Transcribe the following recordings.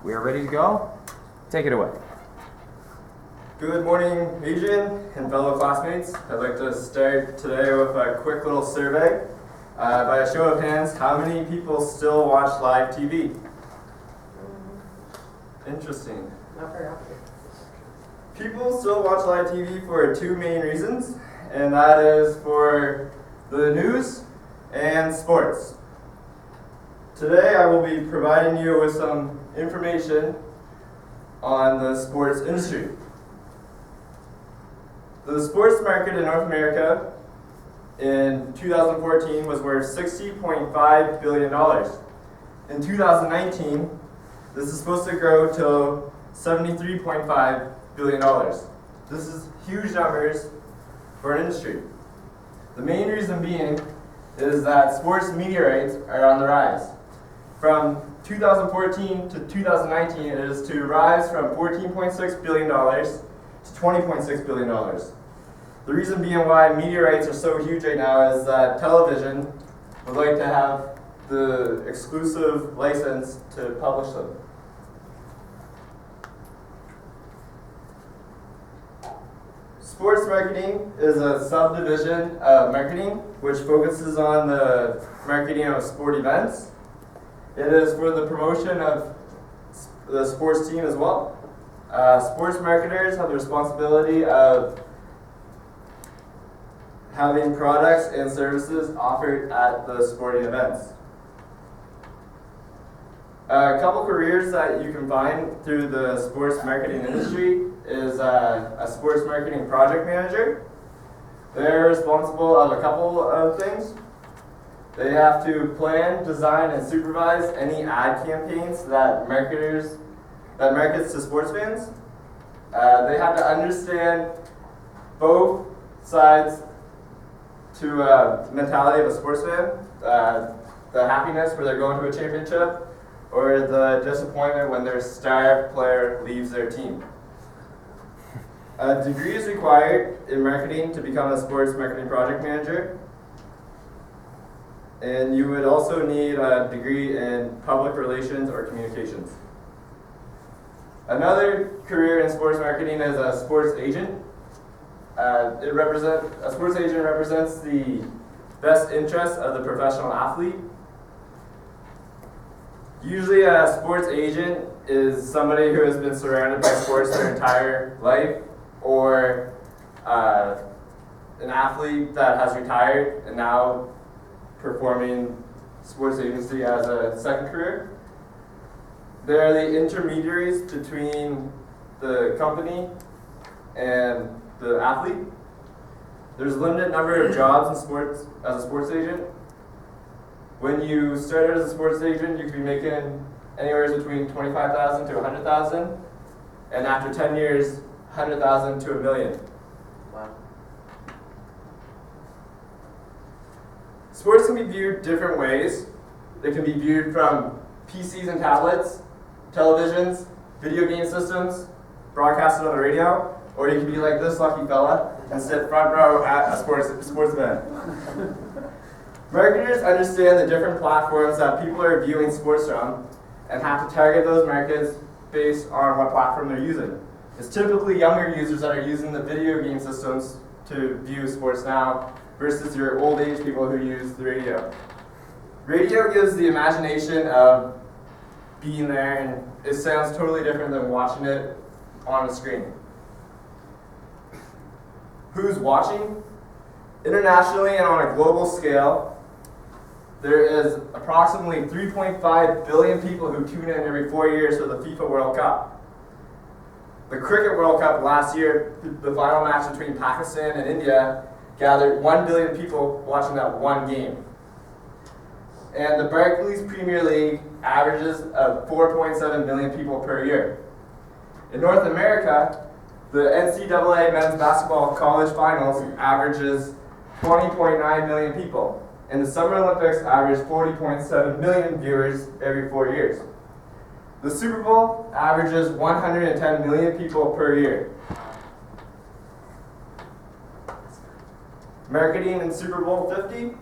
We are ready to go. Take it away. Good morning, Adrian and fellow classmates. I'd like to start today with a quick little survey. By a show of hands, how many people still watch live TV? Interesting. Not very often. People still watch live TV for two main reasons, and that is for the news and sports. Today I will be providing you with some information on the sports industry. The sports market in North America in 2014 was worth $60.5 billion. In 2019, this is supposed to grow to $73.5 billion. This is huge numbers for an industry. The main reason being is that sports media rights are on the rise. From 2014 to 2019, it is to rise from $14.6 billion to $20.6 billion. The reason being why media rights are so huge right now is that television would like to have the exclusive license to publish them. Sports marketing is a subdivision of marketing which focuses on the marketing of sport events. It is for the promotion of the sports team as well. Sports marketers have the responsibility of having products and services offered at the sporting events. A couple careers that you can find through the sports marketing industry is a sports marketing project manager. They're responsible of a couple of things. They have to plan, design, and supervise any ad campaigns that markets to sports fans. They have to understand both sides to mentality of a sports fan, the happiness where they're going to a championship, or the disappointment when their star player leaves their team. A degree is required in marketing to become a sports marketing project manager. And you would also need a degree in public relations or communications. Another career in sports marketing is a sports agent. A sports agent represents the best interests of the professional athlete. Usually a sports agent is somebody who has been surrounded by sports their entire life, or an athlete that has retired and now performing sports agency as a second career. They are the intermediaries between the company and the athlete. There's a limited number of jobs in sports as a sports agent. When you start out as a sports agent, you could be making anywhere between $25,000 to $100,000, and after 10 years, $100,000 to $1 million. Wow. Sports can be viewed different ways. They can be viewed from PCs and tablets, televisions, video game systems, broadcasted on the radio, or you can be like this lucky fella and sit front row at a sports event. Marketers understand the different platforms that people are viewing sports from and have to target those markets based on what platform they're using. It's typically younger users that are using the video game systems to view sports now versus your old age people who use the radio. Radio gives the imagination of being there, and it sounds totally different than watching it on a screen. Who's watching? Internationally and on a global scale, there is approximately 3.5 billion people who tune in every 4 years for the FIFA World Cup. The Cricket World Cup last year, the final match between Pakistan and India, gathered 1 billion people watching that one game. And the Barclays Premier League averages of 4.7 million people per year. In North America, the NCAA men's basketball college finals averages 20.9 million people. And the Summer Olympics average 40.7 million viewers every 4 years. The Super Bowl averages 110 million people per year. Marketing in Super Bowl 50.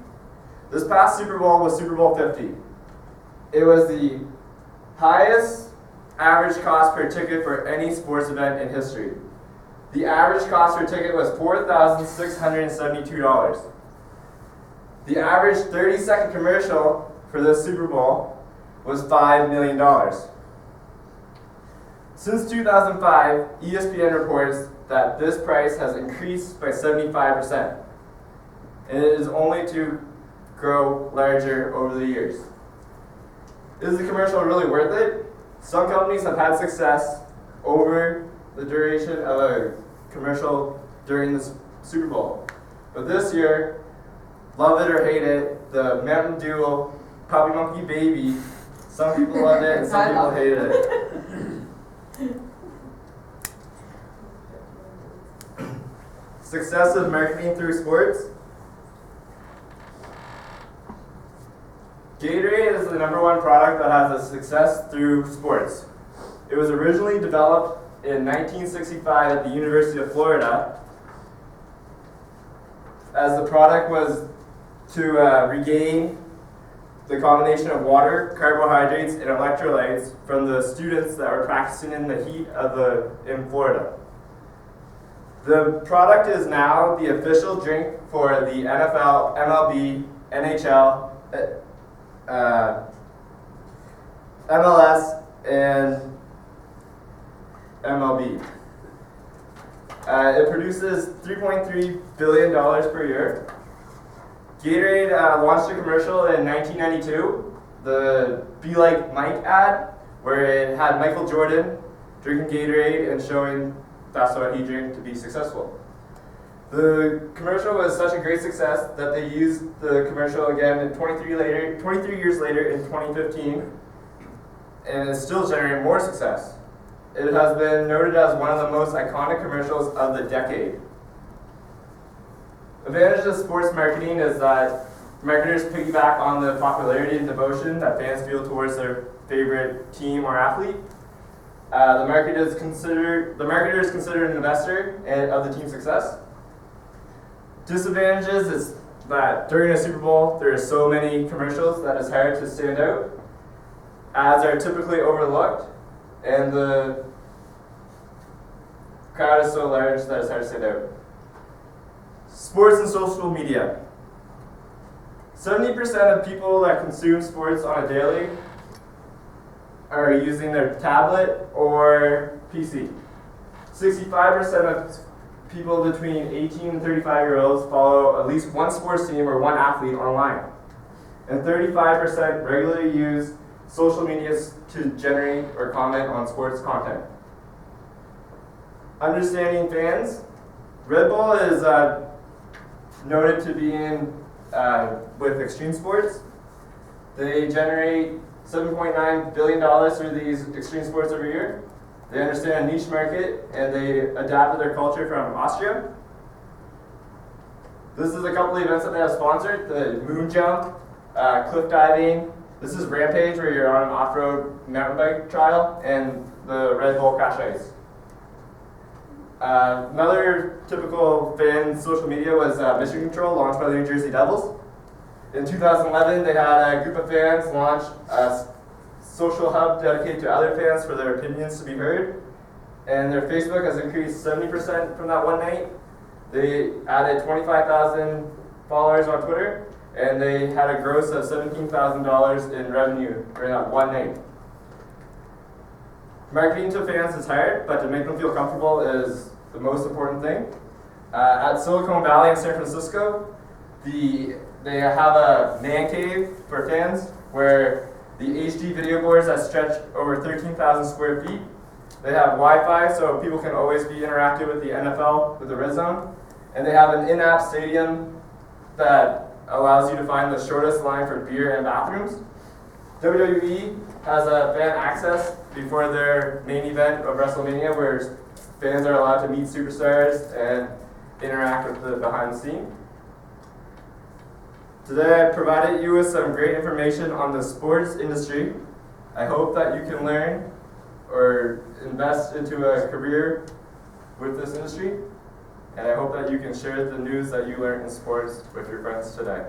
This past Super Bowl was Super Bowl 50. It was the highest average cost per ticket for any sports event in history. The average cost per ticket was $4,672. The average 30-second commercial for this Super Bowl was $5 million. Since 2005, ESPN reports that this price has increased by 75%, and it is only to grow larger over the years. Is the commercial really worth it? Some companies have had success over the duration of a commercial during the Super Bowl. But this year, love it or hate it, the Mountain Dew Puppy Monkey Baby, some people loved it and some people hated it. Success of marketing through sports. Gatorade is the #1 product that has a success through sports. It was originally developed in 1965 at the University of Florida, as the product was to regain the combination of water, carbohydrates, and electrolytes from the students that were practicing in the heat in Florida. The product is now the official drink for the NFL, MLB, NHL, MLS, and MLB. It produces $3.3 billion per year. Gatorade launched a commercial in 1992, the Be Like Mike ad, where it had Michael Jordan drinking Gatorade and showing that's what he drank to be successful. The commercial was such a great success that they used the commercial again 23 years later in 2015, and it's still generating more success. It has been noted as one of the most iconic commercials of the decade. Advantage of sports marketing is that marketers piggyback on the popularity and devotion that fans feel towards their favorite team or athlete. The marketer is considered an investor of the team's success. Disadvantages is that during a Super Bowl, there are so many commercials that it's hard to stand out. Ads are typically overlooked, and the crowd is so large that it's hard to stand out. Sports and social media. 70% of people that consume sports on a daily are using their tablet or PC. 65% of people between 18 and 35-year-olds follow at least one sports team or one athlete online. And 35% regularly use social media to generate or comment on sports content. Understanding fans. Red Bull is noted to be in with extreme sports. They generate $7.9 billion through these extreme sports every year. They understand a niche market, and they adapted their culture from Austria. This is a couple of events that they have sponsored: the moon jump, cliff diving. This is Rampage, where you're on an off-road mountain bike trial, and the Red Bull Crash Ice. Another typical fan social media was Mission Control, launched by the New Jersey Devils. In 2011, they had a group of fans launch a social hub dedicated to other fans for their opinions to be heard. And their Facebook has increased 70% from that one night. They added 25,000 followers on Twitter, and they had a gross of $17,000 in revenue during that one night. Marketing to fans is hard, but to make them feel comfortable is the most important thing. At Silicon Valley in San Francisco, they have a man cave for fans where the HD video boards that stretch over 13,000 square feet. They have Wi-Fi so people can always be interactive with the NFL with the Red Zone. And they have an in-app stadium that allows you to find the shortest line for beer and bathrooms. WWE has a fan access before their main event of WrestleMania, where fans are allowed to meet superstars and interact with the behind the scene. Today I provided you with some great information on the sports industry. I hope that you can learn or invest into a career with this industry, and I hope that you can share the news that you learned in sports with your friends today.